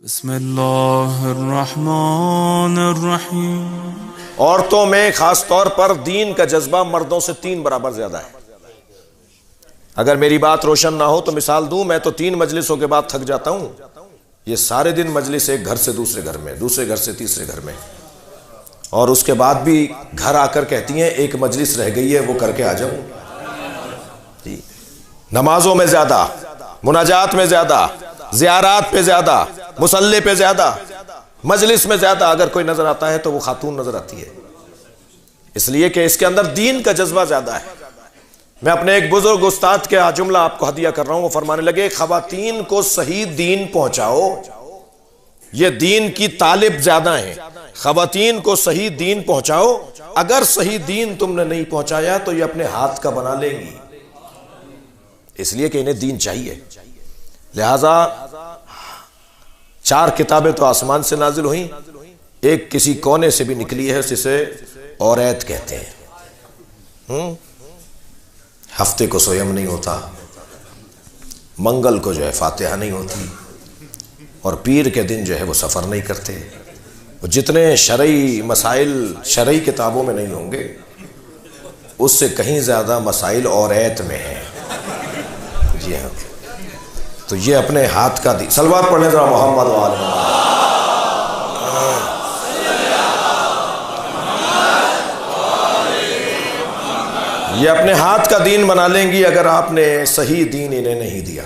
بسم اللہ الرحمن الرحیم۔ عورتوں میں خاص طور پر دین کا جذبہ مردوں سے 3 برابر زیادہ ہے۔ اگر میری بات روشن نہ ہو تو مثال دوں، میں تو 3 مجلسوں کے بعد تھک جاتا ہوں، یہ سارے دن مجلس ایک گھر سے دوسرے گھر میں، دوسرے گھر سے تیسرے گھر میں، اور اس کے بعد بھی گھر آ کر کہتی ہیں ایک مجلس رہ گئی ہے وہ کر کے آ جاؤں۔ جی، نمازوں میں زیادہ، مناجات میں زیادہ، زیارات پہ زیادہ، مصلی پہ زیادہ، مجلس میں زیادہ اگر کوئی نظر آتا ہے تو وہ خاتون نظر آتی ہے، اس لیے کہ اس کے اندر دین کا جذبہ زیادہ ہے۔ میں اپنے ایک بزرگ استاد کے جملہ آپ کو ہدیہ کر رہا ہوں، وہ فرمانے لگے خواتین کو صحیح دین پہنچاؤ، یہ دین کی طالب زیادہ ہیں، خواتین کو صحیح دین پہنچاؤ، اگر صحیح دین تم نے نہیں پہنچایا تو یہ اپنے ہاتھ کا بنا لیں گی، اس لیے کہ انہیں دین چاہیے۔ لہذا 4 کتابیں تو آسمان سے نازل ہوئیں، ایک کسی کونے سے بھی نکلی ہے، اسے اوریت کہتے ہیں۔ ہفتے کو سویم نہیں ہوتا، منگل کو جو ہے فاتحہ نہیں ہوتی، اور پیر کے دن جو ہے وہ سفر نہیں کرتے۔ جتنے شرعی مسائل شرعی کتابوں میں نہیں ہوں گے، اس سے کہیں زیادہ مسائل اوریت میں ہیں۔ جی ہاں، تو یہ اپنے ہاتھ کا صلوات پڑھنے ذرا محمد و آل محمد۔ یہ اپنے ہاتھ کا دین بنا لیں گی اگر آپ نے صحیح دین انہیں نہیں دیا۔